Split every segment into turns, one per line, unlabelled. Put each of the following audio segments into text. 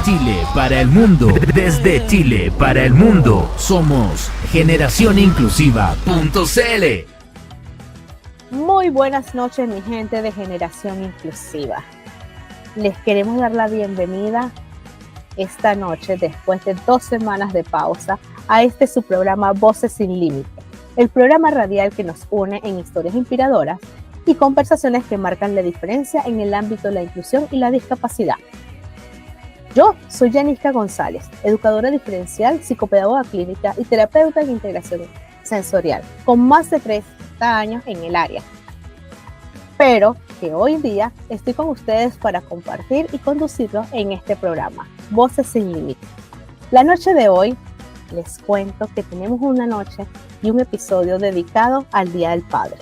Chile para el mundo. Desde Chile para el mundo. Somos generacioninclusiva.cl.
Muy buenas noches, mi gente de Generación Inclusiva. Les queremos dar la bienvenida esta noche, después de 2 semanas de pausa, a su programa Voces sin Límite, el programa radial que nos une en historias inspiradoras y conversaciones que marcan la diferencia en el ámbito de la inclusión y la discapacidad. Yo soy Yanisca González, educadora diferencial, psicopedagoga clínica y terapeuta en integración sensorial, con más de 30 años en el área. Pero que hoy día estoy con ustedes para compartir y conducirlos en este programa, Voces sin Límite. La noche de hoy les cuento que tenemos una noche y un episodio dedicado al Día del Padre.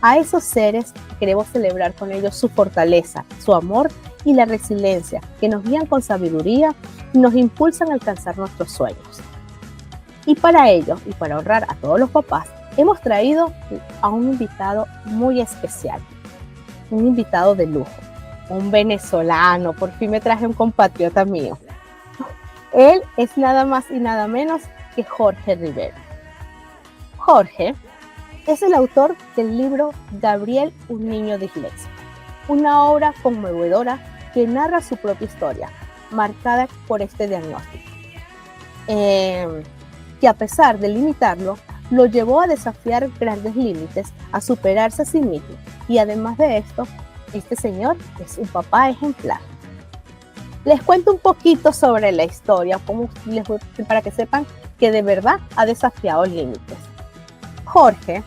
A esos seres queremos celebrar con ellos su fortaleza, su amor y la resiliencia que nos guían con sabiduría y nos impulsan a alcanzar nuestros sueños. Y para ello, y para honrar a todos los papás, hemos traído a un invitado muy especial, un invitado de lujo, un venezolano. Por fin me traje un compatriota mío. Él es nada más y nada menos que Jorge Rivero. Jorge es el autor del libro Gabriel, un niño disléxico, una obra conmovedora que narra su propia historia, marcada por este diagnóstico, que a pesar de limitarlo, lo llevó a desafiar grandes límites, a superarse a sí mismo, y además de esto, este señor es un papá ejemplar. Les cuento un poquito sobre la historia, para que sepan que de verdad ha desafiado límites. Jorge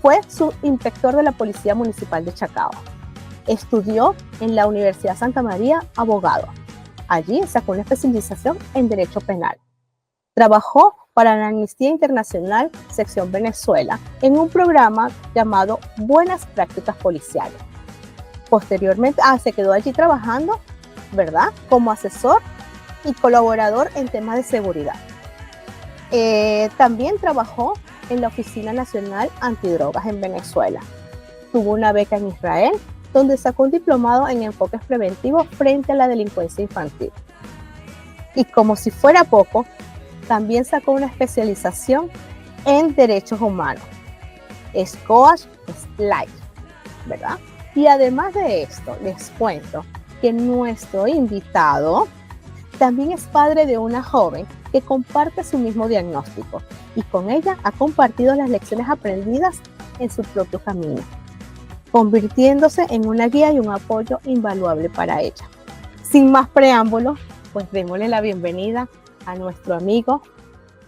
fue subinspector de la Policía Municipal de Chacao. Estudió en la Universidad Santa María abogado. Allí sacó una especialización en Derecho Penal. Trabajó para la Amnistía Internacional, sección Venezuela, en un programa llamado Buenas Prácticas Policiales. Posteriormente, se quedó allí trabajando, ¿verdad?, como asesor y colaborador en temas de seguridad. También trabajó en la Oficina Nacional Antidrogas en Venezuela. Tuvo una beca en Israel, donde sacó un diplomado en enfoques preventivos frente a la delincuencia infantil. Y como si fuera poco, también sacó una especialización en derechos humanos. Es coach life, ¿verdad? Y además de esto, les cuento que nuestro invitado también es padre de una joven que comparte su mismo diagnóstico y con ella ha compartido las lecciones aprendidas en su propio camino, convirtiéndose en una guía y un apoyo invaluable para ella. Sin más preámbulos, pues démosle la bienvenida a nuestro amigo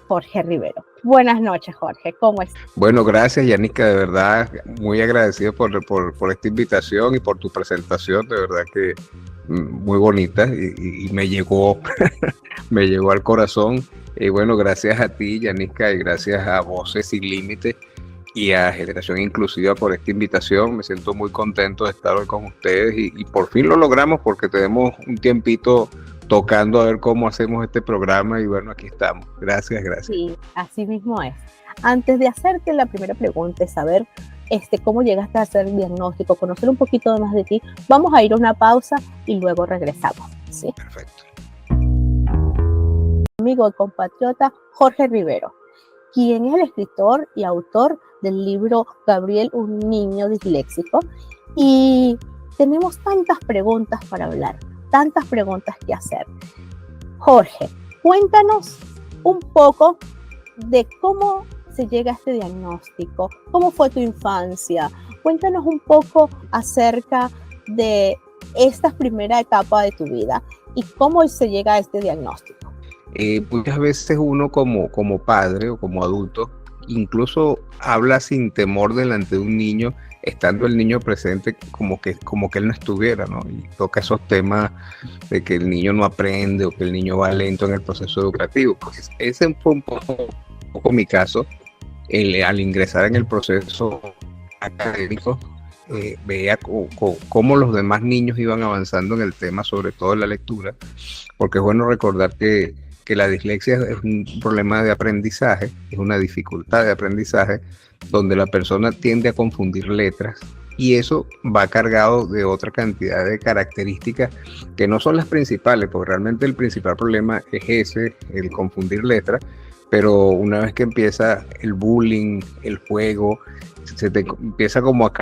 Jorge Rivero. Buenas noches, Jorge, ¿cómo estás?
Bueno, gracias, Yanisca, de verdad, muy agradecido por esta invitación y por tu presentación, de verdad que muy bonita y me llegó, me llegó al corazón. Y bueno, gracias a ti, Yanisca, y gracias a Voces Sin Límites y a Generación Inclusiva por esta invitación. Me siento muy contento de estar hoy con ustedes y por fin lo logramos porque tenemos un tiempito tocando a ver cómo hacemos este programa y bueno, aquí estamos. Gracias.
Sí, así mismo es. Antes de hacerte la primera pregunta y saber cómo llegaste a hacer el diagnóstico, conocer un poquito más de ti, vamos a ir a una pausa y luego regresamos, ¿sí?
Perfecto.
Amigo y compatriota Jorge Rivero, quien es el escritor y autor del libro Gabriel, un niño disléxico, y tenemos tantas preguntas para hablar, tantas preguntas que hacer. Jorge, cuéntanos un poco de cómo se llega a este diagnóstico, cómo fue tu infancia, cuéntanos un poco acerca de esta primera etapa de tu vida y cómo se llega a este diagnóstico.
Muchas veces uno como padre o como adulto incluso habla sin temor delante de un niño, estando el niño presente como que él no estuviera, ¿no? Y toca esos temas de que el niño no aprende o que el niño va lento en el proceso educativo. Pues ese fue un poco mi caso. Al ingresar en el proceso académico, veía cómo los demás niños iban avanzando en el tema, sobre todo en la lectura, porque es bueno recordar que la dislexia es un problema de aprendizaje, es una dificultad de aprendizaje, donde la persona tiende a confundir letras Y eso va cargado de otra cantidad de características que no son las principales, porque realmente el principal problema es ese, el confundir letras, pero una vez que empieza el bullying, el juego, se te empieza como a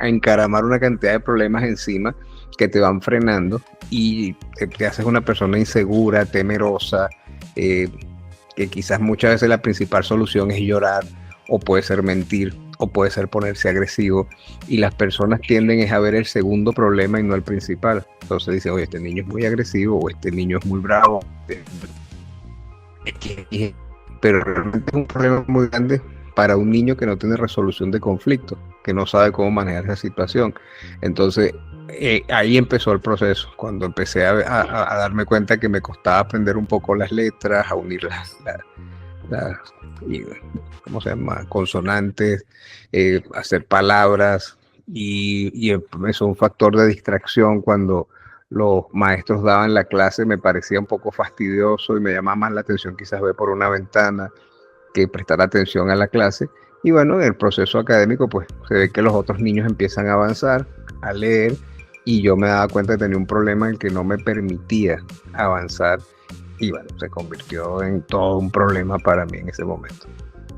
encaramar una cantidad de problemas encima que te van frenando y te haces una persona insegura, temerosa, que quizás muchas veces la principal solución es llorar, o puede ser mentir, o puede ser ponerse agresivo, y las personas tienden es a ver el segundo problema y no el principal. Entonces dicen, oye, este niño es muy agresivo, o este niño es muy bravo, pero realmente es un problema muy grande para un niño que no tiene resolución de conflicto, que no sabe cómo manejar esa situación. Entonces, ahí empezó el proceso, cuando empecé a darme cuenta que me costaba aprender un poco las letras, a unir las ¿cómo se llama? Consonantes, hacer palabras, y eso es un factor de distracción. Cuando los maestros daban la clase me parecía un poco fastidioso y me llamaba más la atención quizás ver por una ventana que prestar atención a la clase. Y bueno, en el proceso académico pues se ve que los otros niños empiezan a avanzar, a leer, y yo me daba cuenta que tenía un problema en el que no me permitía avanzar, y bueno, se convirtió en todo un problema para mí en ese momento.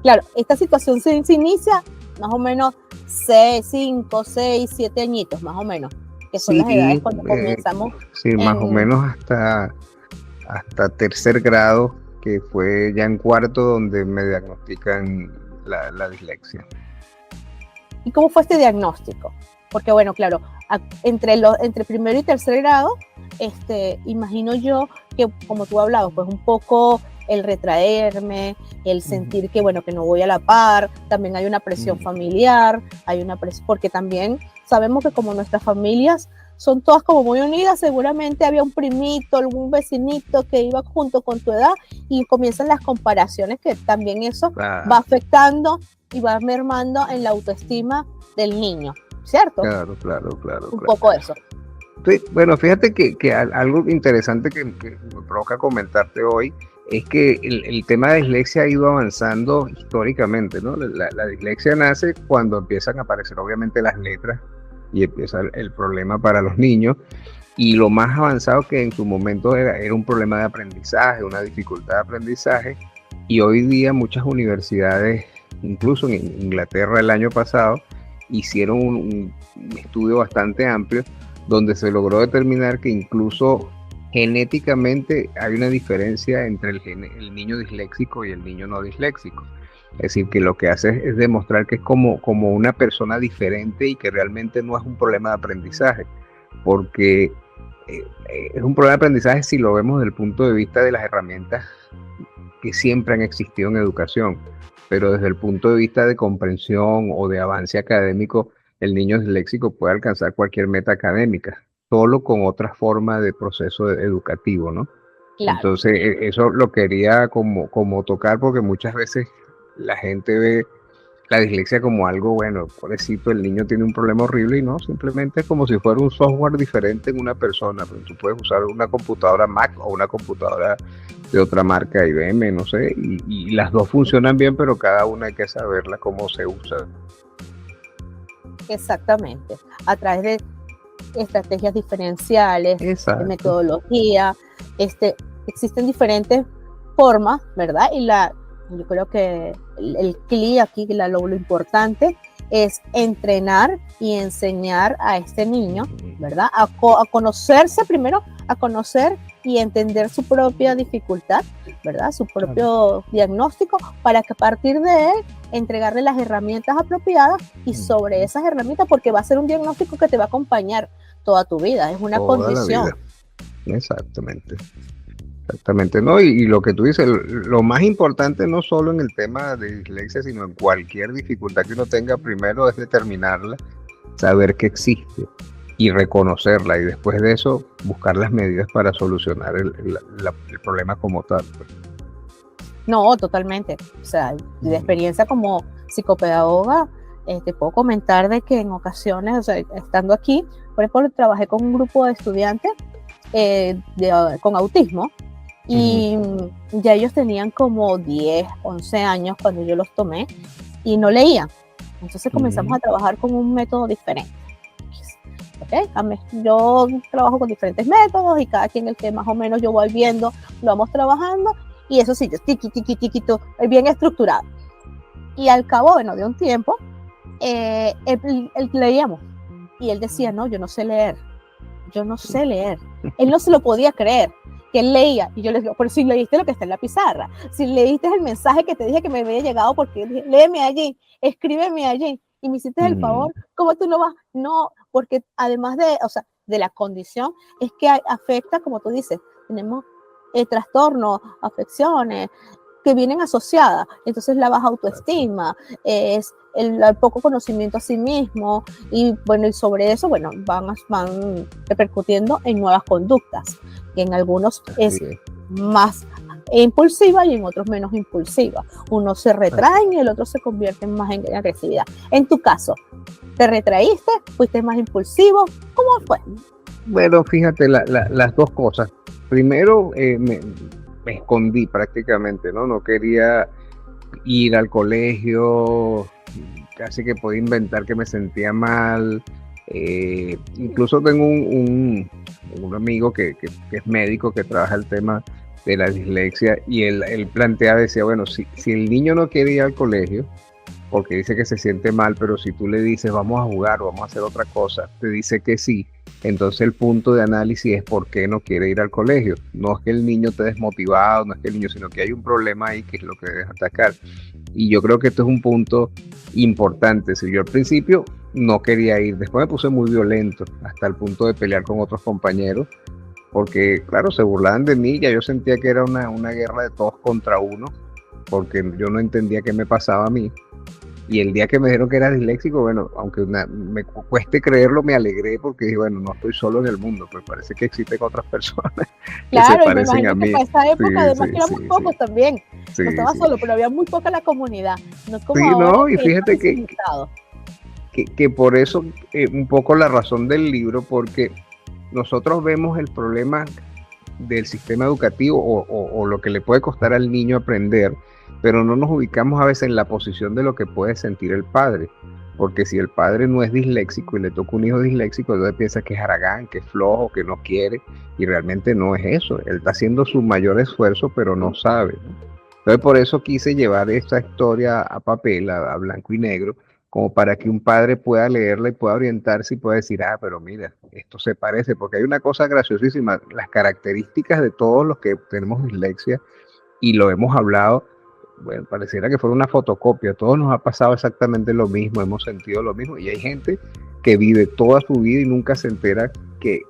Claro, esta situación se inicia más o menos 6, 5, 6, 7 añitos, más o menos, que son las edades cuando comenzamos.
Sí, más o menos hasta tercer grado, que fue ya en cuarto donde me diagnostican la dislexia.
¿Y cómo fue este diagnóstico? Porque bueno, claro, entre primero y tercer grado, imagino yo que, como tú hablabas, pues un poco el retraerme, el sentir que, bueno, que no voy a la par, también hay una presión familiar, hay una presión, porque también sabemos que como nuestras familias son todas como muy unidas, seguramente había un primito, algún vecinito que iba junto con tu edad, y comienzan las comparaciones, que también eso va afectando y va mermando en la autoestima del niño, ¿cierto?
Claro.
Un poco eso.
Sí, bueno, fíjate que algo interesante que me provoca comentarte hoy es que el tema de dislexia ha ido avanzando históricamente, ¿no? La dislexia nace cuando empiezan a aparecer obviamente las letras y empieza el problema para los niños, y lo más avanzado que en su momento era un problema de aprendizaje, una dificultad de aprendizaje, y hoy día muchas universidades, incluso en Inglaterra el año pasado, hicieron un estudio bastante amplio donde se logró determinar que incluso genéticamente hay una diferencia entre el niño disléxico y el niño no disléxico. Es decir, que lo que hace es demostrar que es como una persona diferente, y que realmente no es un problema de aprendizaje, porque es un problema de aprendizaje si lo vemos desde el punto de vista de las herramientas que siempre han existido en educación, pero desde el punto de vista de comprensión o de avance académico, el niño disléxico puede alcanzar cualquier meta académica, solo con otra forma de proceso educativo, ¿no? Claro. Entonces, eso lo quería como tocar, porque muchas veces la gente ve la dislexia como algo, bueno, pobrecito, el niño tiene un problema horrible, y no, simplemente es como si fuera un software diferente en una persona. Pero tú puedes usar una computadora Mac o una computadora de otra marca, IBM, no sé, y las dos funcionan bien, pero cada una hay que saberla cómo se usa.
Exactamente, a través de estrategias diferenciales, de metodología, existen diferentes formas, ¿verdad? Y yo creo que el clic aquí, lo importante es entrenar y enseñar a este niño, ¿verdad? A conocerse primero, a conocer y entender su propia dificultad, ¿verdad? Su propio diagnóstico, para que a partir de él entregarle las herramientas apropiadas, y sobre esas herramientas, porque va a ser un diagnóstico que te va a acompañar toda tu vida, es una condición.
Exactamente, ¿no? Y lo que tú dices, lo más importante no solo en el tema de dislexia, sino en cualquier dificultad que uno tenga, primero es determinarla, saber que existe y reconocerla, y después de eso buscar las medidas para solucionar el problema como tal.
No, totalmente. O sea, de experiencia como psicopedagoga, te puedo comentar de que en ocasiones, o sea, estando aquí, por ejemplo, trabajé con un grupo de estudiantes con autismo, y ya ellos tenían como 10, 11 años cuando yo los tomé, y no leían. Entonces comenzamos a trabajar con un método diferente. ¿Okay? Yo trabajo con diferentes métodos y cada quien el que más o menos yo voy viendo lo vamos trabajando, y eso sí, tiqui, bien estructurado. Y al cabo, bueno, de un tiempo, él leíamos y él decía, no, yo no sé leer. Él no se lo podía creer que él leía, y yo le digo, pero si leíste lo que está en la pizarra, si leíste el mensaje que te dije que me había llegado, porque léeme allí, escríbeme allí, y me hiciste el favor, ¿cómo tú no vas? No, porque además de la condición, es que afecta, como tú dices, tenemos trastornos, afecciones que vienen asociadas, entonces la baja autoestima, es el poco conocimiento a sí mismo, y bueno, y sobre eso, bueno, van repercutiendo en nuevas conductas, que en algunos es más impulsiva y en otros menos impulsiva. Uno se retrae y el otro se convierte más en agresividad. En tu caso, ¿te retraíste? ¿Fuiste más impulsivo? ¿Cómo fue?
Bueno, fíjate, las dos cosas. Primero, me escondí prácticamente, ¿no? No quería ir al colegio, casi que podía inventar que me sentía mal. Incluso tengo un amigo que es médico, que trabaja el tema de la dislexia, y él planteaba, decía, bueno, si el niño no quiere ir al colegio porque dice que se siente mal, pero si tú le dices vamos a jugar o vamos a hacer otra cosa, te dice que sí, entonces el punto de análisis es por qué no quiere ir al colegio. No es que el niño esté desmotivado, no es que el niño, sino que hay un problema ahí que es lo que debes atacar. Y yo creo que esto es un punto importante. Si yo al principio no quería ir, después me puse muy violento, hasta el punto de pelear con otros compañeros, porque claro, se burlaban de mí, ya yo sentía que era una guerra de todos contra uno, porque yo no entendía qué me pasaba a mí. Y el día que me dijeron que era disléxico, bueno, aunque me cueste creerlo, me alegré, porque dije, bueno, no estoy solo en el mundo, pues parece que existen otras personas que se parecen a mí.
Claro, y me imagino que para esa época, además que éramos pocos también, no estaba solo, pero había muy poca la comunidad, no como ahora,
no, y fíjate que por eso un poco la razón del libro, porque nosotros vemos el problema del sistema educativo o lo que le puede costar al niño aprender, pero no nos ubicamos a veces en la posición de lo que puede sentir el padre, porque si el padre no es disléxico y le toca un hijo disléxico, entonces piensa que es haragán, que es flojo, que no quiere, y realmente no es eso. Él está haciendo su mayor esfuerzo, pero no sabe, ¿no? Entonces por eso quise llevar esta historia a papel, a blanco y negro, como para que un padre pueda leerla y pueda orientarse y pueda decir, pero mira, esto se parece, porque hay una cosa graciosísima, las características de todos los que tenemos dislexia, y lo hemos hablado, bueno, pareciera que fuera una fotocopia, todos nos ha pasado exactamente lo mismo, hemos sentido lo mismo, y hay gente que vive toda su vida y nunca se entera que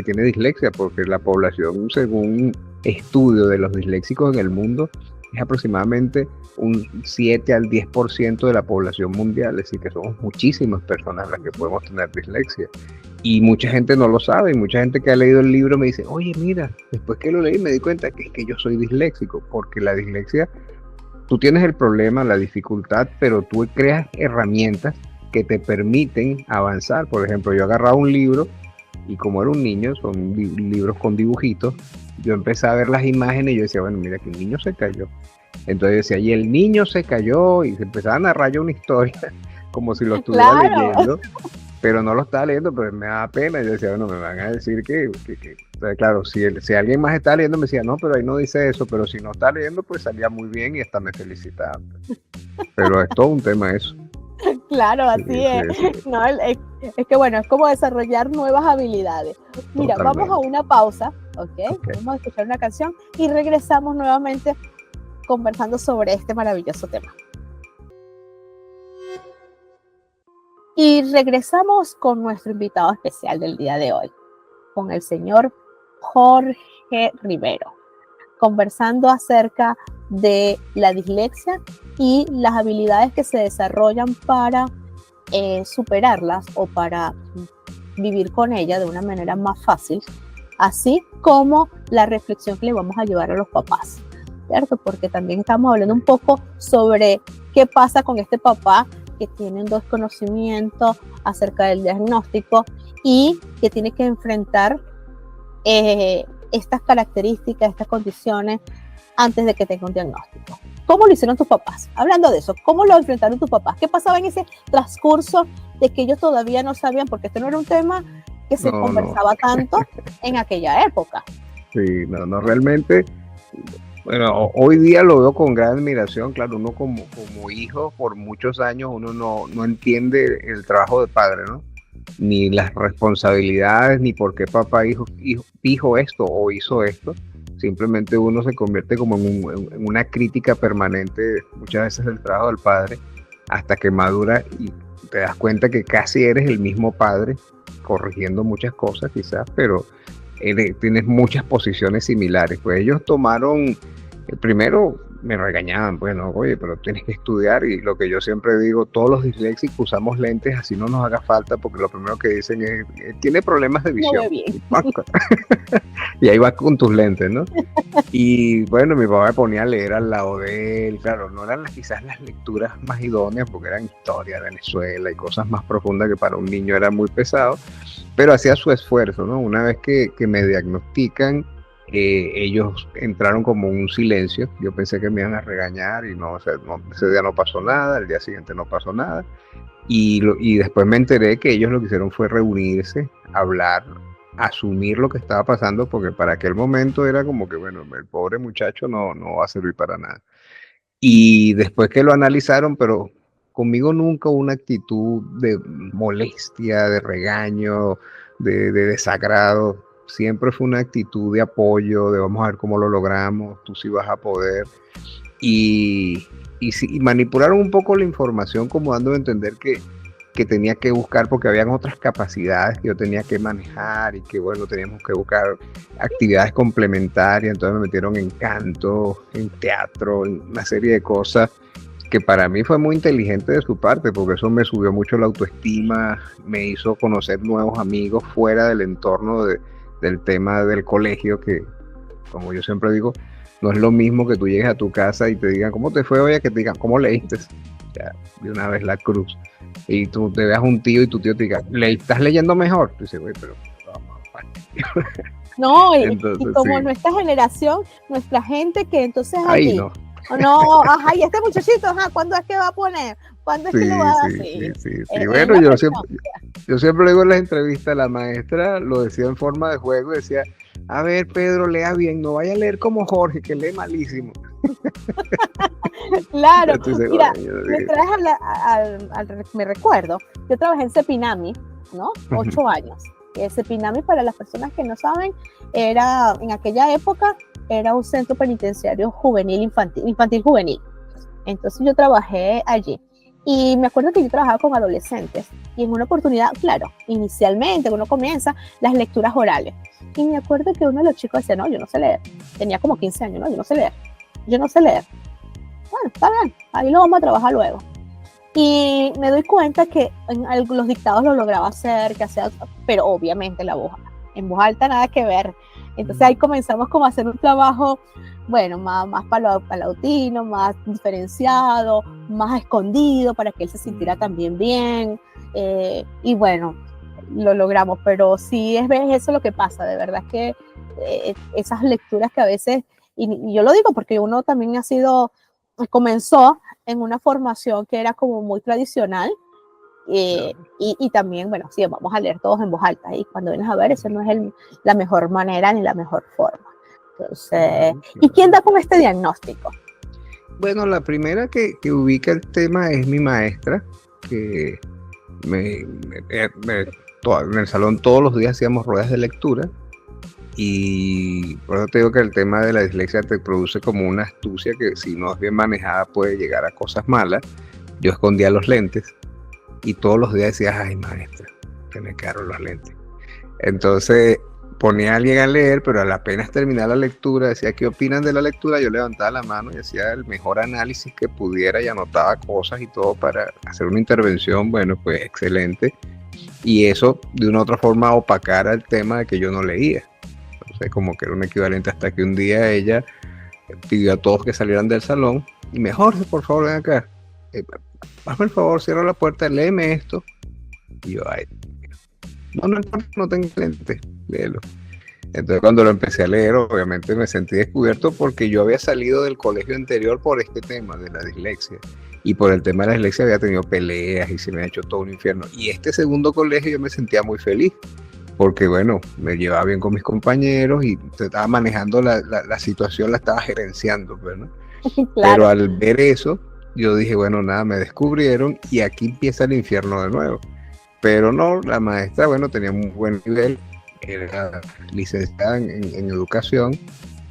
tiene dislexia, porque la población, según estudio de los disléxicos en el mundo, es aproximadamente un 7 al 10% de la población mundial, es decir, que somos muchísimas personas las que podemos tener dislexia. Y mucha gente no lo sabe, y mucha gente que ha leído el libro me dice, oye, mira, después que lo leí me di cuenta que es que yo soy disléxico, porque la dislexia, tú tienes el problema, la dificultad, pero tú creas herramientas que te permiten avanzar. Por ejemplo, yo agarraba un libro y como era un niño, son libros con dibujitos, yo empecé a ver las imágenes y yo decía, bueno, mira que el niño se cayó. Entonces yo decía, y el niño se cayó, y se empezaba a narrar yo una historia como si lo estuviera leyendo, pero no lo estaba leyendo, pero me daba pena. Yo decía, bueno, me van a decir que claro, si alguien más está leyendo, me decía, no, pero ahí no dice eso, pero si no está leyendo, pues salía muy bien y hasta me felicitaba. Pero es todo un tema eso.
Claro, así es. Sí. No, es que bueno, es como desarrollar nuevas habilidades. Mira, totalmente. Vamos a una pausa, ¿ok? Vamos a escuchar una canción y regresamos nuevamente conversando sobre este maravilloso tema. Y regresamos con nuestro invitado especial del día de hoy, con el señor Jorge Rivero, conversando acerca de la dislexia y las habilidades que se desarrollan para superarlas o para vivir con ella de una manera más fácil, así como la reflexión que le vamos a llevar a los papás, ¿cierto? Porque también estamos hablando un poco sobre qué pasa con este papá que tiene un desconocimiento acerca del diagnóstico y que tiene que enfrentar estas características, estas condiciones antes de que tenga un diagnóstico. ¿Cómo lo hicieron tus papás? Hablando de eso, ¿cómo lo enfrentaron tus papás? ¿Qué pasaba en ese transcurso de que ellos todavía no sabían? Porque este no era un tema que se conversaba tanto en aquella época.
Sí, no, realmente, bueno, hoy día lo veo con gran admiración. Claro, uno como hijo, por muchos años, uno no entiende el trabajo de padre, ¿no? Ni las responsabilidades, ni por qué papá dijo esto o hizo esto. Simplemente uno se convierte como en una crítica permanente muchas veces del trabajo del padre, hasta que madura y te das cuenta que casi eres el mismo padre, corrigiendo muchas cosas quizás, pero tienes muchas posiciones similares. Pues ellos tomaron, primero me regañaban, bueno, oye, pero tienes que estudiar, y lo que yo siempre digo, todos los disléxicos usamos lentes, así no nos haga falta, porque lo primero que dicen es, tiene problemas de visión.
No ve bien.
Y ahí vas con tus lentes, ¿no? Y bueno, mi papá me ponía a leer al lado de él. Claro, no eran quizás las lecturas más idóneas, porque eran historia de Venezuela y cosas más profundas que para un niño era muy pesado, pero hacía su esfuerzo, ¿no? Una vez que me diagnostican, ellos entraron como un silencio. Yo pensé que me iban a regañar y no, o sea, ese día no pasó nada, el día siguiente no pasó nada, y después me enteré que ellos lo que hicieron fue reunirse, hablar, asumir lo que estaba pasando, porque para aquel momento era como que, bueno, el pobre muchacho no va a servir para nada. Y después que lo analizaron, pero conmigo nunca hubo una actitud de molestia, de regaño, de desagrado. Siempre fue una actitud de apoyo, de vamos a ver cómo lo logramos, tú sí vas a poder. Y manipularon un poco la información, como dándome a entender que tenía que buscar, porque habían otras capacidades que yo tenía que manejar, y que bueno, teníamos que buscar actividades complementarias. Entonces me metieron en canto, en teatro, en una serie de cosas que para mí fue muy inteligente de su parte, porque eso me subió mucho la autoestima, me hizo conocer nuevos amigos fuera del entorno del tema del colegio, que como yo siempre digo, no es lo mismo que tú llegues a tu casa y te digan ¿cómo te fue hoy? A que te digan ¿cómo leíste? Ya, de una vez la cruz. Y tú te veas un tío y tu tío te diga ¿estás leyendo mejor? Tú dices, güey, pero vamos a
no,
entonces,
y como
sí.
Nuestra generación, nuestra gente que entonces
ahí
allí,
no.
No, ajá, y este muchachito, ajá, ¿cuándo es que va a poner? ¿Cuándo es que lo va a hacer?
Sí. Bueno, yo siempre le digo en las entrevistas, la maestra lo decía en forma de juego, decía, a ver, Pedro, lea bien, no vaya a leer como Jorge, que lee malísimo.
Claro, mira,
bueno,
me traes me recuerdo, yo trabajé en Cepinami, ¿no? 8 años. Cepinami, para las personas que no saben, era, en aquella época, era un centro penitenciario juvenil, infantil juvenil. Entonces yo trabajé allí. Y me acuerdo que yo trabajaba con adolescentes. Y en una oportunidad, claro, inicialmente uno comienza las lecturas orales. Y me acuerdo que uno de los chicos decía, no, yo no sé leer. Tenía como 15 años, no, yo no sé leer. Bueno, está bien, ahí lo vamos a trabajar luego. Y me doy cuenta que en los dictados lo lograba hacer, pero obviamente en voz alta nada que ver. Entonces ahí comenzamos como a hacer un trabajo, bueno, más palautino, más diferenciado, más escondido, para que él se sintiera también bien. Y bueno, lo logramos, pero sí es eso lo que pasa, de verdad que esas lecturas que a veces, y yo lo digo porque uno también comenzó en una formación que era como muy tradicional, y también, bueno, sí, vamos a leer todos en voz alta, y cuando vienes a ver, esa no es la mejor manera ni la mejor forma. Entonces, ¿y quién da con este diagnóstico?
Bueno, la primera que ubica el tema es mi maestra, que en el salón todos los días hacíamos ruedas de lectura, y por eso te digo que el tema de la dislexia te produce como una astucia que, si no es bien manejada, puede llegar a cosas malas. Yo escondía los lentes y todos los días decía, ay maestra, que me quedaron los lentes. Entonces ponía a alguien a leer, pero al apenas terminar la lectura, decía, ¿qué opinan de la lectura? Yo levantaba la mano y hacía el mejor análisis que pudiera y anotaba cosas y todo para hacer una intervención, bueno, pues excelente. Y eso de una u otra forma opacara el tema de que yo no leía. Entonces como que era un equivalente, hasta que un día ella pidió a todos que salieran del salón y me, Jorge, por favor, ven acá. Hazme el favor, cierra la puerta, léeme esto. Y yo, ay, no importa, no tengo lentes, léelo. Entonces cuando lo empecé a leer, obviamente me sentí descubierto porque yo había salido del colegio anterior por este tema de la dislexia. Y por el tema de la dislexia había tenido peleas y se me ha hecho todo un infierno. Y este segundo colegio yo me sentía muy feliz porque, bueno, me llevaba bien con mis compañeros y estaba manejando la situación, la estaba gerenciando, pues, ¿no?
Claro.
Pero al ver eso, yo dije, bueno, nada, me descubrieron y aquí empieza el infierno de nuevo. Pero no, la maestra, bueno, tenía un buen nivel, era licenciada en educación,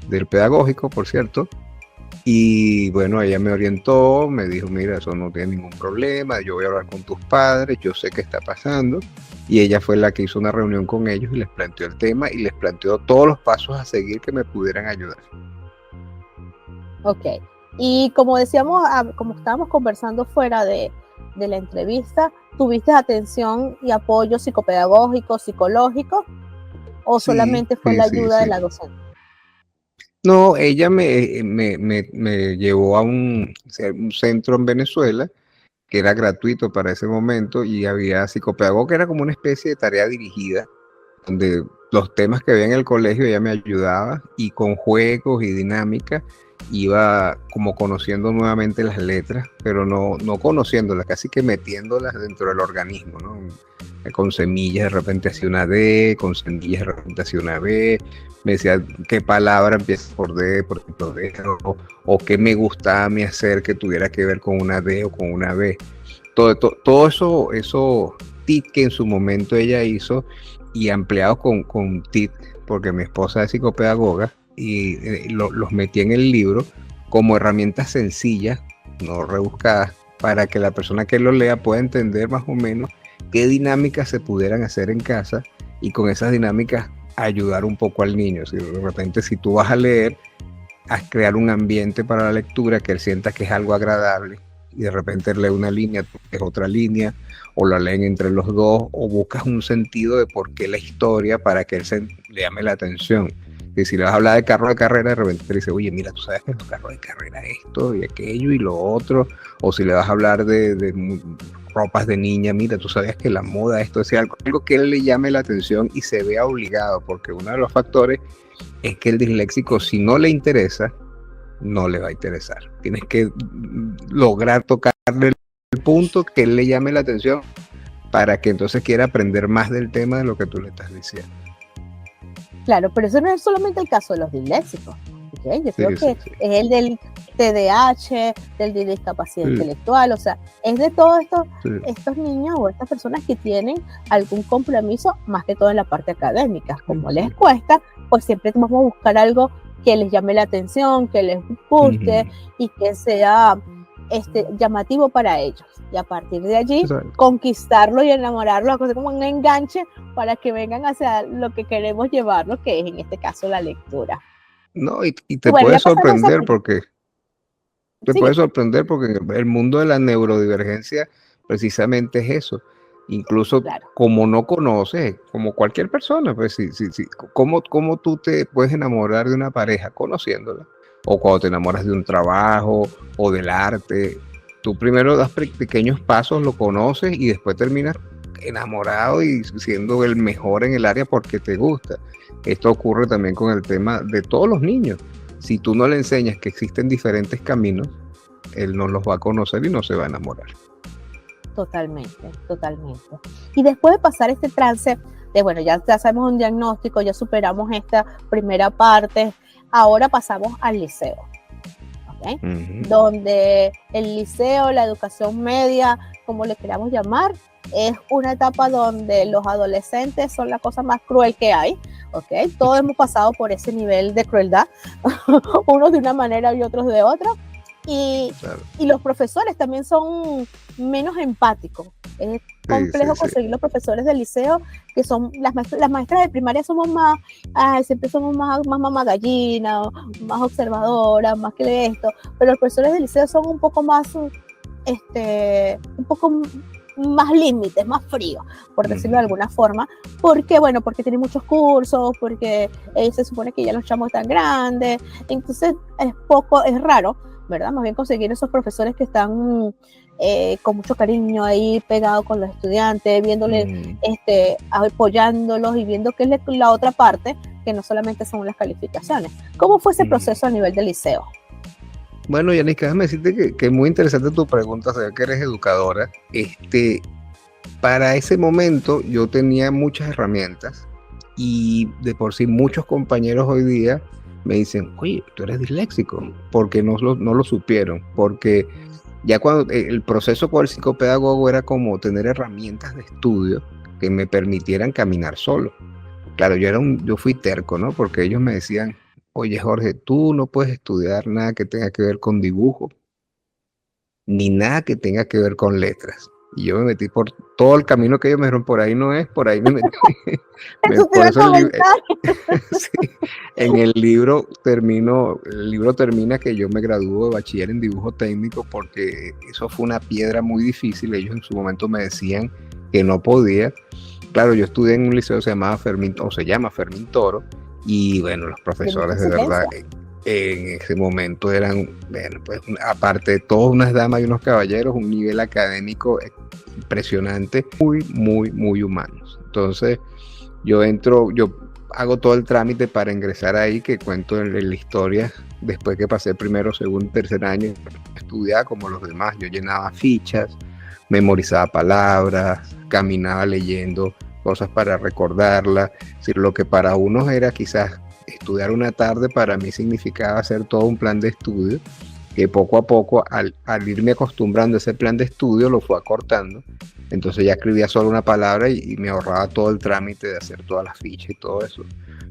del pedagógico, por cierto, y bueno, ella me orientó, me dijo, mira, eso no tiene ningún problema, yo voy a hablar con tus padres, yo sé qué está pasando, y ella fue la que hizo una reunión con ellos y les planteó el tema y les planteó todos los pasos a seguir que me pudieran ayudar.
Ok, y como decíamos, como estábamos conversando fuera de la entrevista, ¿tuviste atención y apoyo psicopedagógico, psicológico, o
Sí,
solamente fue
sí,
la
sí,
ayuda de
sí.
la docente?
No, ella me llevó a un centro en Venezuela que era gratuito para ese momento y había psicopedagogo que era como una especie de tarea dirigida, donde los temas que había en el colegio ella me ayudaba y con juegos y dinámica iba como conociendo nuevamente las letras, pero no conociéndolas, casi que metiéndolas dentro del organismo, ¿no? Con semillas de repente hacía una D, con semillas de repente hacía una B, me decía qué palabra empieza por D, por ejemplo, D, o qué me gustaba a mí hacer que tuviera que ver con una D o con una B. Todo eso TIC que en su momento ella hizo y ampliado con TIC, porque mi esposa es psicopedagoga, y los metí en el libro como herramientas sencillas, no rebuscadas, para que la persona que lo lea pueda entender más o menos qué dinámicas se pudieran hacer en casa y con esas dinámicas ayudar un poco al niño. Si de repente si tú vas a leer, a crear un ambiente para la lectura que él sienta que es algo agradable y de repente lee una línea, es otra línea, o la leen entre los dos, o buscas un sentido de por qué la historia para que él le llame la atención. Y si le vas a hablar de carro de carrera, de repente te dice, oye, mira, tú sabes que los carros de carrera esto y aquello y lo otro, o si le vas a hablar de ropas de niña, mira, tú sabes que la moda, esto es algo que él le llame la atención y se vea obligado, porque uno de los factores es que el disléxico, si no le interesa, no le va a interesar. Tienes que lograr tocarle el punto que él le llame la atención para que entonces quiera aprender más del tema de lo que tú le estás diciendo.
Claro, pero eso no es solamente el caso de los disléxicos. ¿Okay? Yo creo que
sí.
es el del TDAH, del de discapacidad intelectual, o sea, es de todos estos niños o estas personas que tienen algún compromiso, más que todo en la parte académica. Como les cuesta, pues siempre vamos a buscar algo que les llame la atención, que les guste y que sea llamativo para ellos. Y a partir de allí, conquistarlo y enamorarlo, hacer como un enganche para que vengan hacia lo que queremos llevarlo, que es en este caso la lectura.
No, y te puede sorprender porque el mundo de la neurodivergencia precisamente es eso. Incluso como no conoces, como cualquier persona, pues sí. ¿Cómo tú te puedes enamorar de una pareja? Conociéndola. O cuando te enamoras de un trabajo o del arte. Tú primero das pequeños pasos, lo conoces y después terminas enamorado y siendo el mejor en el área porque te gusta. Esto ocurre también con el tema de todos los niños. Si tú no le enseñas que existen diferentes caminos, él no los va a conocer y no se va a enamorar.
Totalmente. Y después de pasar este trance de, bueno, ya sabemos un diagnóstico, ya superamos esta primera parte, ahora pasamos al liceo. ¿Okay? Donde el liceo, la educación media, como le queramos llamar, es una etapa donde los adolescentes son la cosa más cruel que hay, ¿okay? Todos hemos pasado por ese nivel de crueldad, unos de una manera y otros de otra, y los profesores también son menos empáticos. Es complejo conseguir los profesores del liceo, que son las maestras de primaria somos más, siempre somos más mamá gallina, más observadoras, más que esto, pero los profesores del liceo son un poco más, un poco más límites, más fríos, por decirlo de alguna forma, porque tienen muchos cursos, porque se supone que ya los chamos están grandes, entonces es raro, ¿verdad? Más bien conseguir esos profesores que están con mucho cariño ahí pegados con los estudiantes, viéndoles, apoyándolos y viendo qué es la otra parte, que no solamente son las calificaciones. ¿Cómo fue ese proceso a nivel del liceo?
Bueno, Yanisca, déjame decirte que es muy interesante tu pregunta, sé que eres educadora. Para ese momento yo tenía muchas herramientas y de por sí muchos compañeros hoy día me dicen, oye, tú eres disléxico, porque no lo supieron, porque ya cuando el proceso con el psicopedagogo era como tener herramientas de estudio que me permitieran caminar solo. Claro, yo fui terco, ¿no? Porque ellos me decían, oye Jorge, tú no puedes estudiar nada que tenga que ver con dibujo, ni nada que tenga que ver con letras. Y yo me metí por todo el camino que ellos me dijeron, por ahí no es, por ahí me metí. Por eso sí, en el libro termina que yo me gradúo de bachiller en dibujo técnico, porque eso fue una piedra muy difícil. Ellos en su momento me decían que no podía. Claro, yo estudié en un liceo que se llama Fermín Toro, y bueno, los profesores de verdad en ese momento eran, bueno, pues aparte de todas unas damas y unos caballeros, un nivel académico impresionante, muy, muy, muy humanos. Entonces, yo hago todo el trámite para ingresar ahí, que cuento en la historia, después que pasé primero, segundo y tercer año, estudiaba como los demás. Yo llenaba fichas, memorizaba palabras, caminaba leyendo cosas para recordarlas. Es decir, lo que para unos era quizás estudiar una tarde, para mí significaba hacer todo un plan de estudio, que poco a poco, al irme acostumbrando a ese plan de estudio, lo fue acortando. Entonces ya escribía solo una palabra y me ahorraba todo el trámite de hacer todas las fichas y todo eso.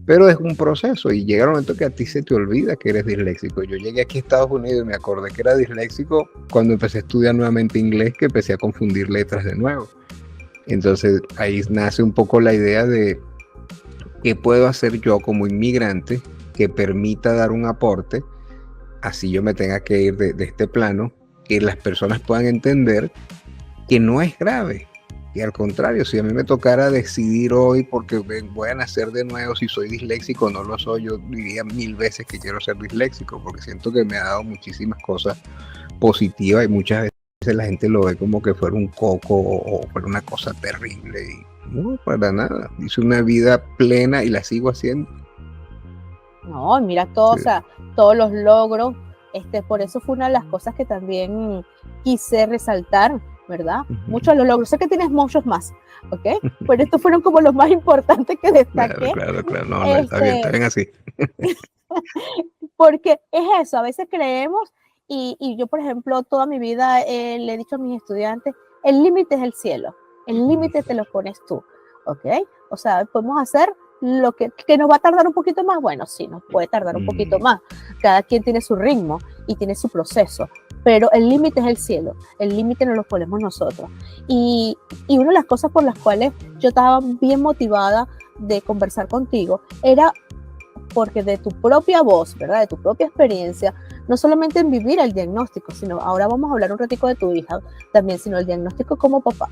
Pero es un proceso, y llega el momento que a ti se te olvida que eres disléxico. Yo llegué aquí a Estados Unidos y me acordé que era disléxico cuando empecé a estudiar nuevamente inglés, que empecé a confundir letras de nuevo. Entonces ahí nace un poco la idea de qué puedo hacer yo como inmigrante que permita dar un aporte, así yo me tenga que ir de este plano, que las personas puedan entender que no es grave. Y al contrario, si a mí me tocara decidir hoy, porque voy a nacer de nuevo, si soy disléxico o no lo soy, yo diría 1000 veces que quiero ser disléxico, porque siento que me ha dado muchísimas cosas positivas, y muchas veces la gente lo ve como que fuera un coco o fuera una cosa terrible, y no, para nada. Hice una vida plena y la sigo haciendo.
No, mira todo, sí. O sea, todos los logros, por eso fue una de las cosas que también quise resaltar, ¿verdad? Muchos de los logros, sé que tienes muchos más, ¿ok? Pero estos fueron como los más importantes que destaqué.
Claro, no, está bien así.
Porque es eso, a veces creemos, y yo, por ejemplo, toda mi vida le he dicho a mis estudiantes, el límite es el cielo, el límite te lo pones tú, ¿ok? O sea, podemos hacer lo que nos va a tardar un poquito más, bueno, sí, nos puede tardar un poquito más, cada quien tiene su ritmo y tiene su proceso, pero el límite es el cielo, el límite nos lo ponemos nosotros. Y una de las cosas por las cuales yo estaba bien motivada de conversar contigo era porque de tu propia voz, ¿verdad? De tu propia experiencia, no solamente en vivir el diagnóstico, sino ahora vamos a hablar un ratico de tu hija también, sino el diagnóstico como papá.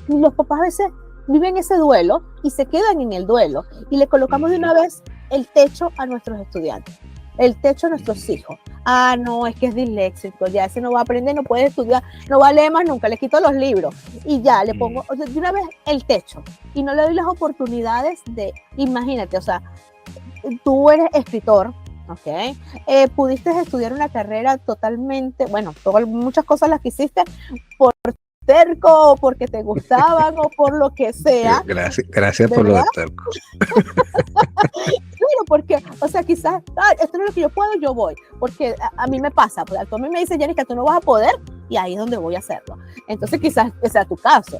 Los papás a veces viven ese duelo y se quedan en el duelo, y le colocamos de una vez el techo a nuestros estudiantes, el techo a nuestros hijos. Ah, no, es que es disléxico, ya ese no va a aprender, no puede estudiar, no va a leer más nunca, le quito los libros y ya le pongo de una vez el techo, y no le doy las oportunidades de, imagínate, o sea, tú eres escritor, ¿ok? Pudiste estudiar una carrera totalmente, bueno, muchas cosas las que hiciste por terco, o porque te gustaban, o por lo que sea.
Gracias por lo de terco.
Claro, porque, o sea, quizás, esto no es lo que yo puedo, yo voy, porque a mí me pasa, pues, a mí me dice, Yanisca, tú no vas a poder, y ahí es donde voy a hacerlo. Entonces quizás ese sea tu caso.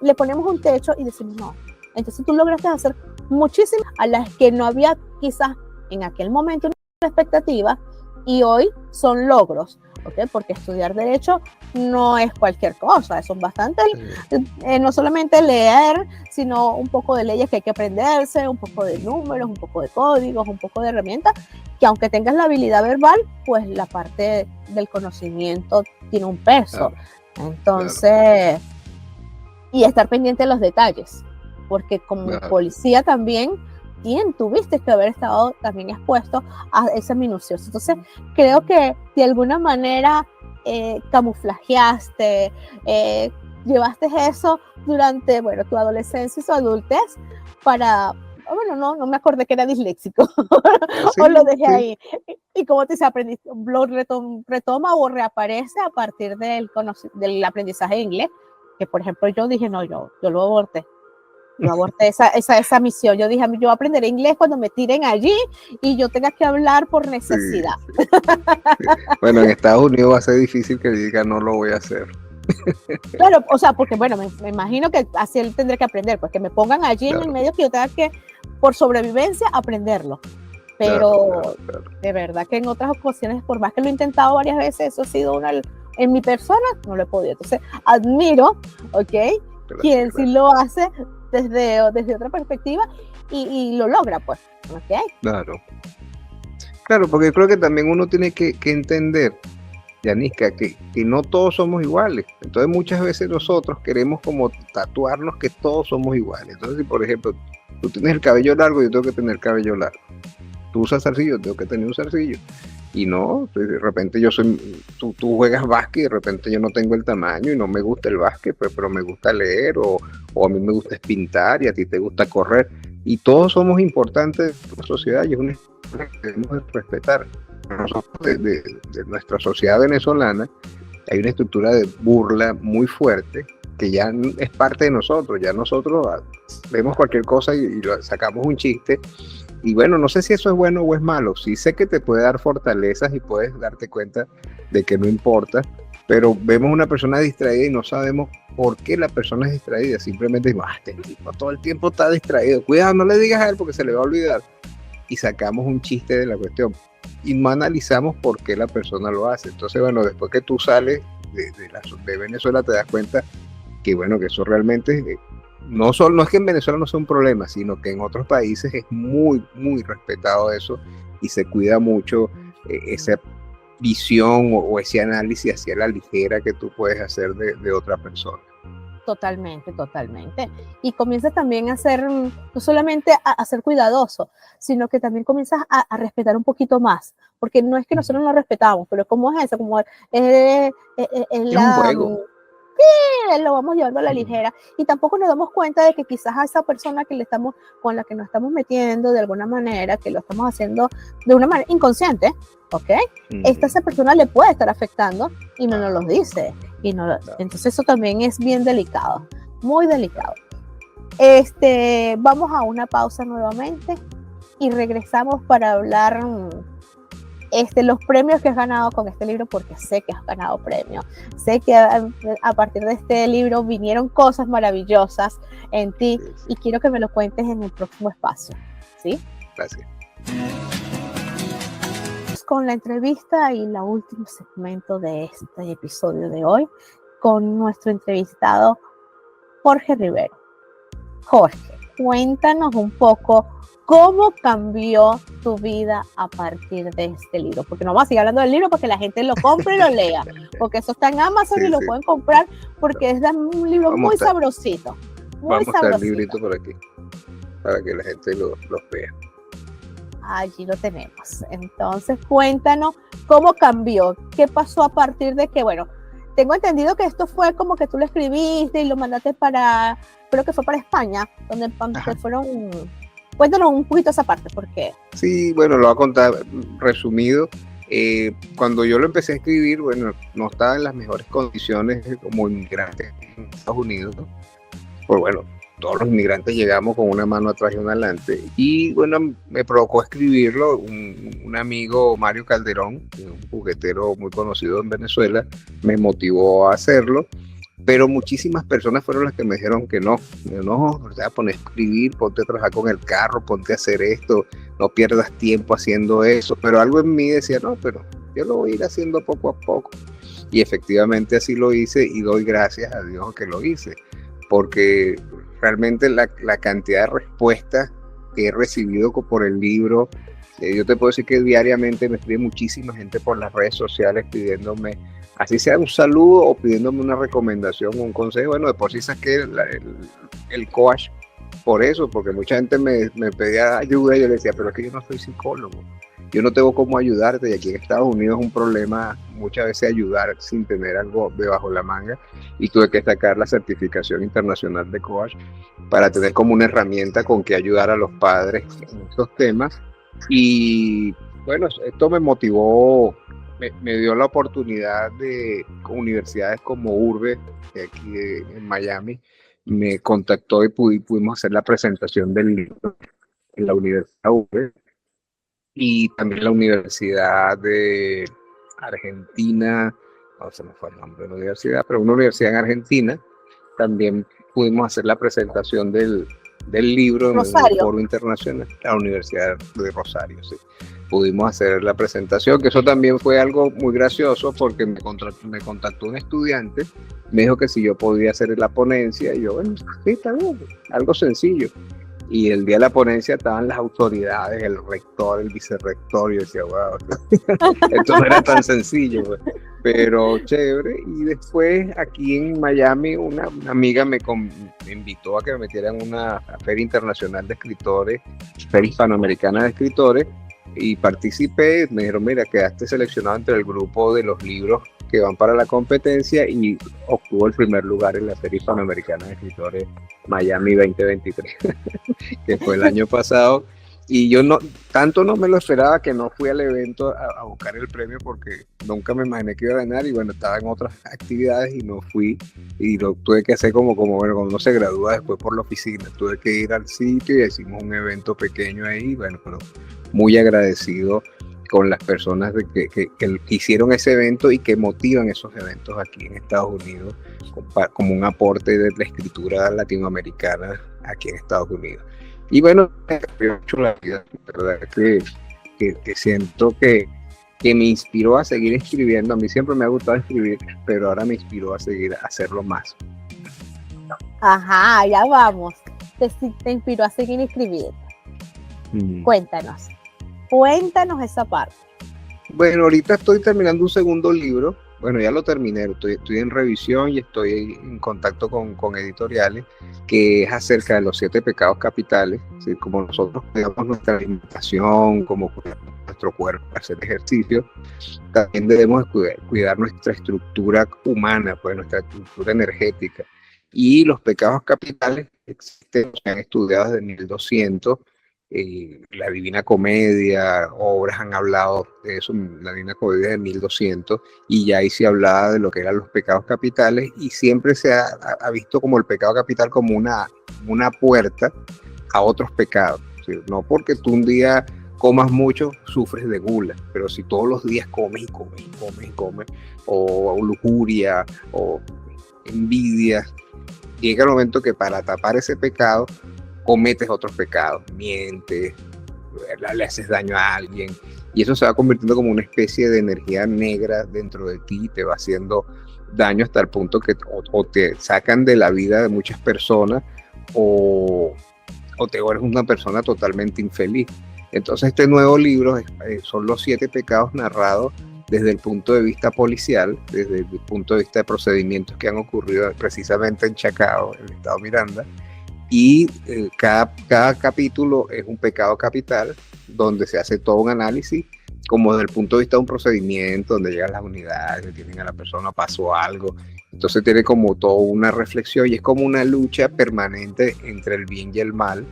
Le ponemos un techo y decimos, no. Entonces tú lograste hacer muchísimas a las que no había quizás en aquel momento una expectativa, y hoy son logros, ¿ok? Porque estudiar Derecho no es cualquier cosa, son bastantes, no solamente leer, sino un poco de leyes que hay que aprenderse, un poco de números, un poco de códigos, un poco de herramientas, que aunque tengas la habilidad verbal, pues la parte del conocimiento tiene un peso. Entonces, y estar pendiente de los detalles, porque como policía también tuviste que haber estado también expuesto a ese minucioso. Entonces, creo que de alguna manera camuflajeaste, llevaste eso durante, bueno, tu adolescencia y tu adultez para bueno, no me acordé que era disléxico,
Sí,
o lo dejé
sí.
ahí. Y como te dice, lo retoma o reaparece a partir del aprendizaje de inglés, que por ejemplo yo dije, no, yo lo aborté. Yo aborté esa misión. Yo dije, yo aprenderé inglés cuando me tiren allí y yo tenga que hablar por necesidad.
Sí, sí. Bueno, en Estados Unidos va a ser difícil que diga no lo voy a hacer.
Claro, o sea, porque bueno, me imagino que así él tendré que aprender, pues que me pongan allí en el
Claro,
medio que yo tenga que, por sobrevivencia, aprenderlo. Pero
claro.
de verdad que en otras ocasiones, por más que lo he intentado varias veces, eso ha sido en mi persona, no lo he podido. Entonces, admiro, ¿ok? Quien sí lo hace desde otra perspectiva y lo logra, pues, ¿ok?
Claro, porque creo que también uno tiene que entender, Yanisca, que no todos somos iguales. Entonces muchas veces nosotros queremos como tatuarnos que todos somos iguales. Entonces, si por ejemplo, tú tienes el cabello largo, yo tengo que tener cabello largo. Tú usas zarcillo, tengo que tener un zarcillo. Y no, de repente tú juegas básquet y de repente yo no tengo el tamaño y no me gusta el básquet, pero me gusta leer o a mí me gusta pintar y a ti te gusta correr. Y todos somos importantes en la sociedad y es una cosa que debemos respetar. Nosotros de nuestra sociedad venezolana hay una estructura de burla muy fuerte que ya es parte de nosotros. Ya nosotros vemos cualquier cosa y sacamos un chiste. Y bueno, no sé si eso es bueno o es malo. Sí sé que te puede dar fortalezas y puedes darte cuenta de que no importa, pero vemos una persona distraída y no sabemos por qué la persona es distraída. Simplemente decimos, este tipo todo el tiempo está distraído. Cuidado, no le digas a él porque se le va a olvidar. Y sacamos un chiste de la cuestión. Y no analizamos por qué la persona lo hace. Entonces, bueno, después que tú sales de Venezuela te das cuenta que, bueno, que eso realmente... No es que en Venezuela no sea un problema, sino que en otros países es muy, muy respetado eso y se cuida mucho esa visión o ese análisis hacia la ligera que tú puedes hacer de otra persona.
Totalmente. Y comienzas también a ser, no solamente a ser cuidadoso, sino que también comienzas a respetar un poquito más, porque no es que nosotros no respetamos, pero ¿cómo es eso? Como
Es un juego.
Lo vamos llevando a la ligera y tampoco nos damos cuenta de que quizás a esa persona con la que nos estamos metiendo de alguna manera, que lo estamos haciendo de una manera inconsciente, ¿ok? Esa persona le puede estar afectando y no nos lo dice. Entonces eso también es bien delicado, muy delicado. Vamos a una pausa nuevamente y regresamos para hablar los premios que has ganado con este libro, porque sé que has ganado premios. Sé que a partir de este libro vinieron cosas maravillosas en ti y quiero que me lo cuentes en el próximo espacio. ¿Sí?
Gracias.
Con la entrevista y el último segmento de este episodio de hoy con nuestro entrevistado Jorge Rivero. Jorge, cuéntanos un poco cómo cambió tu vida a partir de este libro, porque no vamos a seguir hablando del libro porque la gente lo compre y lo lea, porque eso está en Amazon y lo pueden comprar porque es un libro muy sabrosito.
Vamos a estar el librito por aquí para que la gente los vea.
Allí lo tenemos. Entonces, cuéntanos cómo cambió, qué pasó a partir de que, bueno, tengo entendido que esto fue como que tú lo escribiste y lo mandaste creo que fue para España, donde fueron... Cuéntanos un poquito esa parte, porque...
Sí, bueno, lo voy a contar resumido. Cuando yo lo empecé a escribir, bueno, no estaba en las mejores condiciones como inmigrante en Estados Unidos, ¿no? Pues bueno, todos los inmigrantes llegamos con una mano atrás y una adelante. Y bueno, me provocó escribirlo un amigo, Mario Calderón, un juguetero muy conocido en Venezuela, me motivó a hacerlo. Pero muchísimas personas fueron las que me dijeron que no, o sea, ponte a escribir, ponte a trabajar con el carro, ponte a hacer esto, no pierdas tiempo haciendo eso. Pero algo en mí decía, no, pero yo lo voy a ir haciendo poco a poco. Y efectivamente así lo hice y doy gracias a Dios que lo hice, porque realmente la cantidad de respuestas que he recibido por el libro, yo te puedo decir que diariamente me escribe muchísima gente por las redes sociales pidiéndome, así sea un saludo o pidiéndome una recomendación o un consejo. Bueno, de por sí saqué el coach por eso, porque mucha gente me pedía ayuda y yo le decía, pero es que yo no soy psicólogo. yo no tengo cómo ayudarte, y aquí en Estados Unidos es un problema muchas veces ayudar sin tener algo debajo de la manga, y tuve que sacar la certificación internacional de coach para tener como una herramienta con que ayudar a los padres en estos temas. Y bueno, esto me motivó, me dio la oportunidad de universidades como Urbe, aquí en Miami, me contactó y pudimos hacer la presentación del libro en la Universidad Urbe, y también la Universidad de Argentina, no se me fue el nombre de la universidad, pero una universidad en Argentina, también pudimos hacer la presentación del libro en un foro internacional, la Universidad de Rosario, sí. Pudimos hacer la presentación, que eso también fue algo muy gracioso, porque me contactó un estudiante, me dijo que si yo podía hacer la ponencia, y yo, bueno, sí, está bien, algo sencillo. Y el día de la ponencia estaban las autoridades, el rector, el vicerrector, y yo decía, wow, esto no era tan sencillo, pues, pero chévere. Y después aquí en Miami una amiga me invitó a que me metiera en una feria internacional de escritores, feria hispanoamericana de escritores, y participé. Me dijeron, mira, quedaste seleccionado entre el grupo de los libros que van para la competencia, y obtuvo el primer lugar en la Feria Hispanoamericana de Escritores Miami 2023, que fue el año pasado. Y yo no me lo esperaba, que no fui al evento a buscar el premio, porque nunca me imaginé que iba a ganar, y bueno, estaba en otras actividades y no fui, y lo tuve que hacer como bueno, cuando uno se gradúa después por la oficina, tuve que ir al sitio y hicimos un evento pequeño ahí, bueno, pero muy agradecido con las personas que hicieron ese evento y que motivan esos eventos aquí en Estados Unidos como un aporte de la escritura latinoamericana aquí en Estados Unidos. Y bueno, me cambió mucho la vida, ¿verdad? Que siento que me inspiró a seguir escribiendo. A mí siempre me ha gustado escribir, pero ahora me inspiró a seguir a hacerlo más.
Ajá, ya vamos. Te inspiró a seguir escribiendo. Cuéntanos esa parte.
Bueno, ahorita estoy terminando un segundo libro. Bueno, ya lo terminé, estoy en revisión y estoy en contacto con editoriales, que es acerca de los 7 pecados capitales, ¿sí? Como nosotros cuidamos nuestra alimentación, como cuidamos nuestro cuerpo, hacer ejercicio, también debemos cuidar nuestra estructura humana, pues nuestra estructura energética. Y los pecados capitales existen, se han estudiado desde 1200. La Divina Comedia, obras han hablado de eso, la Divina Comedia de 1200, y ya ahí se hablaba de lo que eran los pecados capitales, y siempre se ha visto como el pecado capital como una puerta a otros pecados, ¿sí? No porque tú un día comas mucho, sufres de gula, pero si todos los días comes, o lujuria, o envidia, llega el momento que para tapar ese pecado, cometes otros pecados, mientes, le haces daño a alguien, y eso se va convirtiendo como una especie de energía negra dentro de ti, te va haciendo daño hasta el punto que o te sacan de la vida de muchas personas, o te vuelves una persona totalmente infeliz. Entonces este nuevo libro son los 7 pecados narrados desde el punto de vista policial, desde el punto de vista de procedimientos que han ocurrido precisamente en Chacao, en el estado Miranda. Y cada capítulo es un pecado capital, donde se hace todo un análisis, como desde el punto de vista de un procedimiento, donde llegan las unidades, detienen a la persona, pasó algo. Entonces tiene como toda una reflexión, y es como una lucha permanente entre el bien y el mal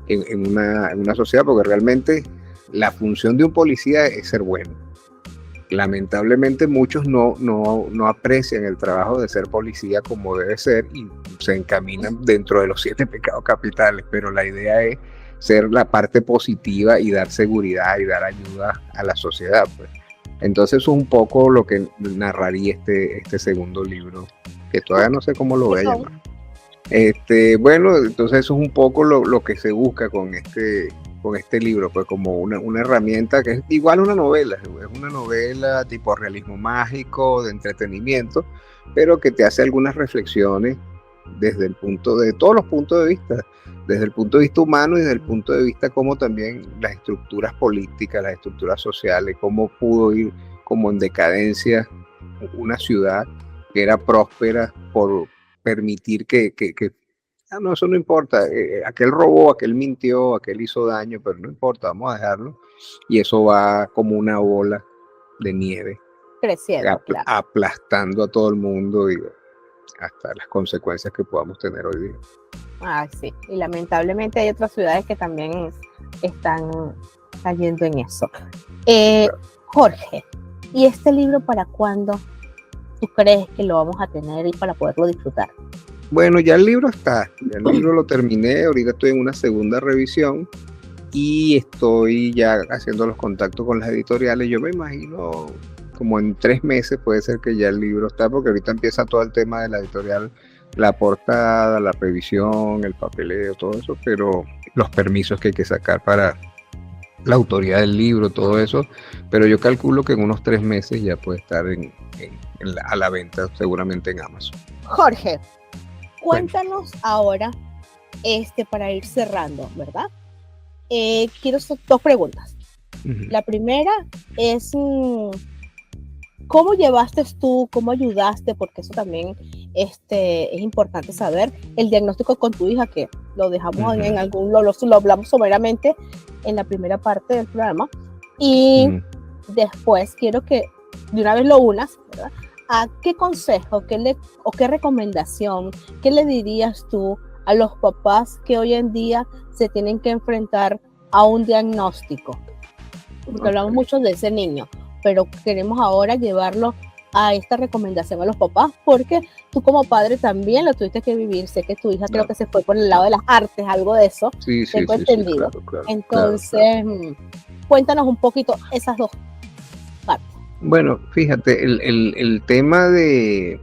en una sociedad, porque realmente la función de un policía es ser bueno. Lamentablemente muchos no aprecian el trabajo de ser policía como debe ser, y se encaminan dentro de los 7 pecados capitales, pero la idea es ser la parte positiva y dar seguridad y dar ayuda a la sociedad, pues. Entonces eso es un poco lo que narraría este segundo libro, que todavía no sé cómo lo voy a llamar. Bueno, entonces eso es un poco lo que se busca con este libro, pues como una herramienta que es igual una novela, es una novela tipo realismo mágico, de entretenimiento, pero que te hace algunas reflexiones desde todos los puntos de vista, desde el punto de vista humano y desde el punto de vista como también las estructuras políticas, las estructuras sociales, cómo pudo ir como en decadencia una ciudad que era próspera por permitir que Ah, no, eso no importa. Aquel robó, aquel mintió, aquel hizo daño, pero no importa, vamos a dejarlo. Y eso va como una bola de nieve,
Creciendo, claro.
aplastando a todo el mundo y hasta las consecuencias que podamos tener hoy día.
Ah, sí. Y lamentablemente hay otras ciudades que también están cayendo en eso. Jorge, ¿y este libro para cuándo tú crees que lo vamos a tener y para poderlo disfrutar?
Bueno, ya el libro está, ya el libro lo terminé, ahorita estoy en una segunda revisión y estoy ya haciendo los contactos con las editoriales. Yo me imagino como en 3 meses puede ser que ya el libro está, porque ahorita empieza todo el tema de la editorial, la portada, la revisión, el papeleo, todo eso, pero los permisos que hay que sacar para la autoría del libro, todo eso, pero yo calculo que en unos 3 meses ya puede estar a la venta, seguramente en Amazon.
Jorge, cuéntanos ahora, para ir cerrando, ¿verdad? Quiero hacer 2 preguntas. La primera es, ¿cómo llevaste tú, cómo ayudaste? Porque eso también es importante saber, el diagnóstico con tu hija, que lo dejamos en algún, lo hablamos someramente en la primera parte del programa. Y después quiero que de una vez lo unas, ¿verdad? ¿A qué consejo, o qué recomendación, qué le dirías tú a los papás que hoy en día se tienen que enfrentar a un diagnóstico? Porque hablamos mucho de ese niño, pero queremos ahora llevarlo a esta recomendación a los papás, porque tú como padre también lo tuviste que vivir. Sé que tu hija creo que se fue por el lado de las artes, algo de eso, tengo entendido. Claro, entonces, cuéntanos un poquito esas 2 partes.
Bueno, fíjate, el tema de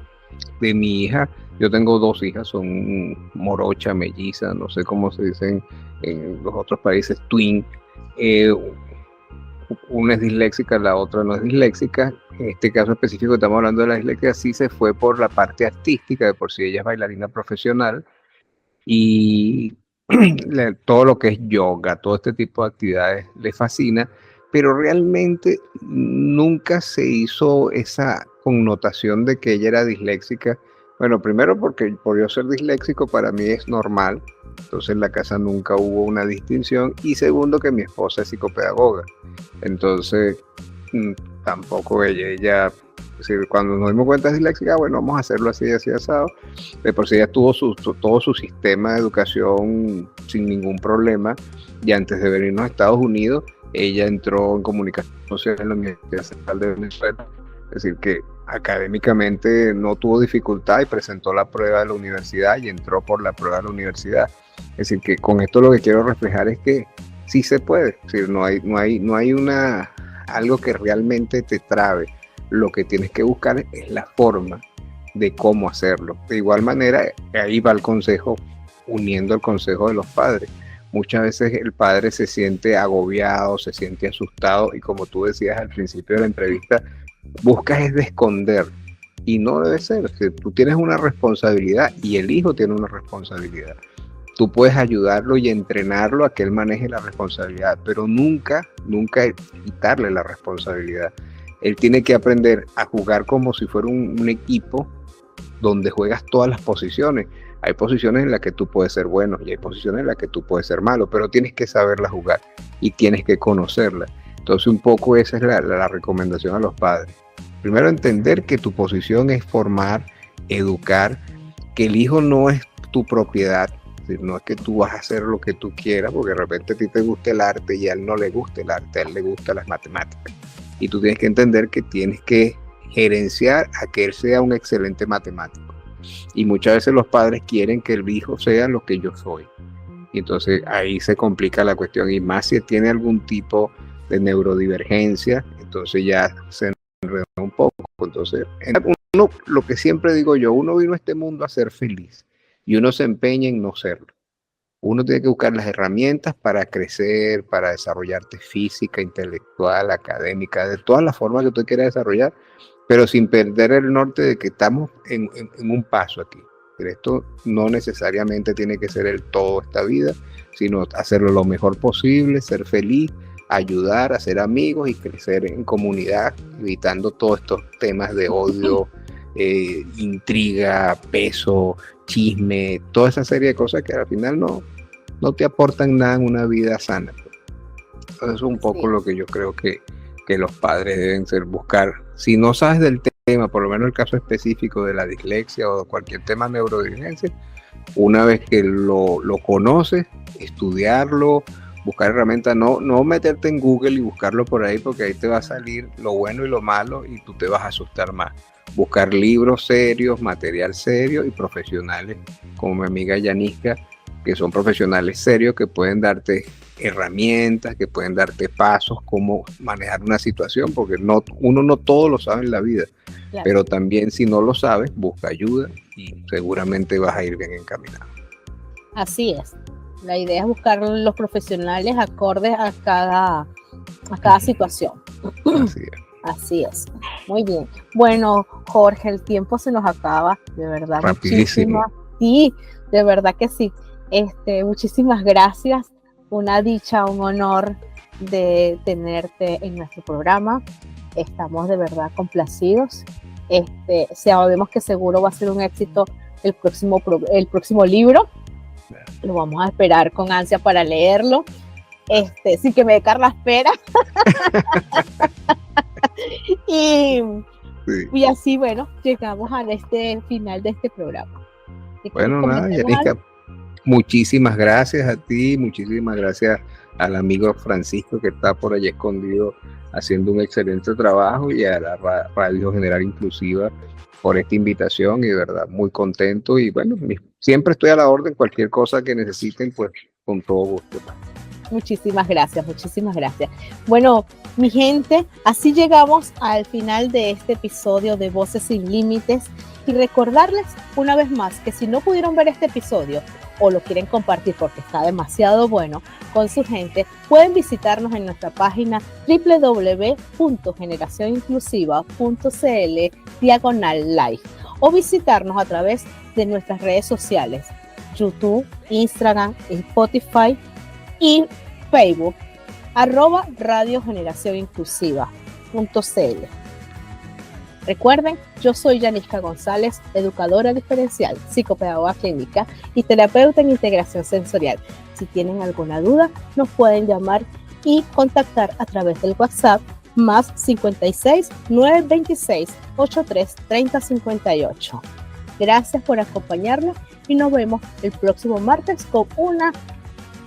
mi hija, yo tengo 2 hijas, son morocha, melliza, no sé cómo se dicen en los otros países, twin. Una es disléxica, la otra no es disléxica. En este caso específico estamos hablando de la dislexia, sí se fue por la parte artística, de por sí ella es bailarina profesional, y todo lo que es yoga, todo este tipo de actividades le fascina, pero realmente nunca se hizo esa connotación de que ella era disléxica. Bueno, primero porque por yo ser disléxico para mí es normal, entonces en la casa nunca hubo una distinción, y segundo que mi esposa es psicopedagoga, entonces tampoco ella es decir, cuando nos dimos cuenta de disléxica, bueno, vamos a hacerlo así, así, asado. De por sí ella tuvo todo su sistema de educación sin ningún problema, y antes de venirnos a Estados Unidos, ella entró en comunicación social en la Universidad Central de Venezuela, es decir, que académicamente no tuvo dificultad y presentó la prueba de la universidad y entró por la prueba de la universidad. Es decir, que con esto lo que quiero reflejar es que sí se puede, es decir, no hay algo que realmente te trabe. Lo que tienes que buscar es la forma de cómo hacerlo. De igual manera, ahí va el consejo, uniendo el consejo de los padres. Muchas veces el padre se siente agobiado, se siente asustado, y como tú decías al principio de la entrevista, buscas es de esconder, y no debe ser. Es que tú tienes una responsabilidad y el hijo tiene una responsabilidad. Tú puedes ayudarlo y entrenarlo a que él maneje la responsabilidad, pero nunca quitarle la responsabilidad. Él tiene que aprender a jugar como si fuera un equipo donde juegas todas las posiciones. Hay posiciones en las que tú puedes ser bueno y hay posiciones en las que tú puedes ser malo, pero tienes que saberla jugar y tienes que conocerla. Entonces un poco esa es la recomendación a los padres. Primero, entender que tu posición es formar, educar, que el hijo no es tu propiedad. Es decir, no es que tú vas a hacer lo que tú quieras, porque de repente a ti te gusta el arte y a él no le gusta el arte, a él le gustan las matemáticas. Y tú tienes que entender que tienes que gerenciar a que él sea un excelente matemático. Y muchas veces los padres quieren que el hijo sea lo que yo soy. Y entonces ahí se complica la cuestión. Y más si tiene algún tipo de neurodivergencia, entonces ya se enreda un poco. Entonces, uno, lo que siempre digo yo, uno vino a este mundo a ser feliz y uno se empeña en no serlo. Uno tiene que buscar las herramientas para crecer, para desarrollarte física, intelectual, académica, de todas las formas que tú quieras desarrollar, pero sin perder el norte de que estamos en un paso aquí. Pero esto no necesariamente tiene que ser el todo esta vida, sino hacerlo lo mejor posible, ser feliz, ayudar, hacer amigos y crecer en comunidad, evitando todos estos temas de odio intriga, peso, chisme, toda esa serie de cosas que al final no te aportan nada en una vida sana. Entonces es un poco lo que yo creo que los padres deben ser, buscar. Si no sabes del tema, por lo menos el caso específico de la dislexia o cualquier tema neurodivergencia, una vez que lo conoces, estudiarlo, buscar herramientas, no meterte en Google y buscarlo por ahí, porque ahí te va a salir lo bueno y lo malo y tú te vas a asustar más. Buscar libros serios, material serio y profesionales, como mi amiga Yaniska, que son profesionales serios que pueden darte herramientas, que pueden darte pasos, cómo manejar una situación, porque uno no todo lo sabe en la vida, claro. Pero también si no lo sabes, busca ayuda y seguramente vas a ir bien encaminado.
Así es. La idea es buscar los profesionales acordes a cada situación.
Así es.
Así es. Muy bien. Bueno, Jorge, el tiempo se nos acaba, de verdad.
Rapidísimo.
Sí, de verdad que sí. Muchísimas gracias. Una dicha, un honor de tenerte en nuestro programa. Estamos de verdad complacidos. Sabemos que seguro va a ser un éxito el próximo libro. Lo vamos a esperar con ansia para leerlo. Sin que me dé carraspera. Y así, bueno, llegamos a este final de este programa.
Bueno, nada, Yaniska, muchísimas gracias a ti, muchísimas gracias al amigo Francisco que está por allí escondido haciendo un excelente trabajo, y a la Radio General Inclusiva por esta invitación, y de verdad muy contento, y bueno, siempre estoy a la orden, cualquier cosa que necesiten, pues con todo gusto.
Muchísimas gracias, muchísimas gracias. Bueno, mi gente, así llegamos al final de este episodio de Voces Sin Límites, y recordarles una vez más que si no pudieron ver este episodio o lo quieren compartir porque está demasiado bueno con su gente, pueden visitarnos en nuestra página www.generacioninclusiva.cl/live o visitarnos a través de nuestras redes sociales, YouTube, Instagram, Spotify y Facebook, @radiogeneracioninclusiva.cl. Recuerden, yo soy Yaniska González, educadora diferencial, psicopedagoga clínica y terapeuta en integración sensorial. Si tienen alguna duda, nos pueden llamar y contactar a través del WhatsApp más 56 926 83 30 58. Gracias por acompañarnos y nos vemos el próximo martes con una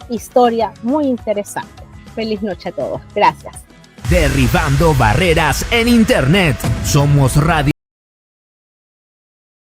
historia muy interesante. Feliz noche a todos. Gracias.
Derribando barreras en Internet. Somos Radio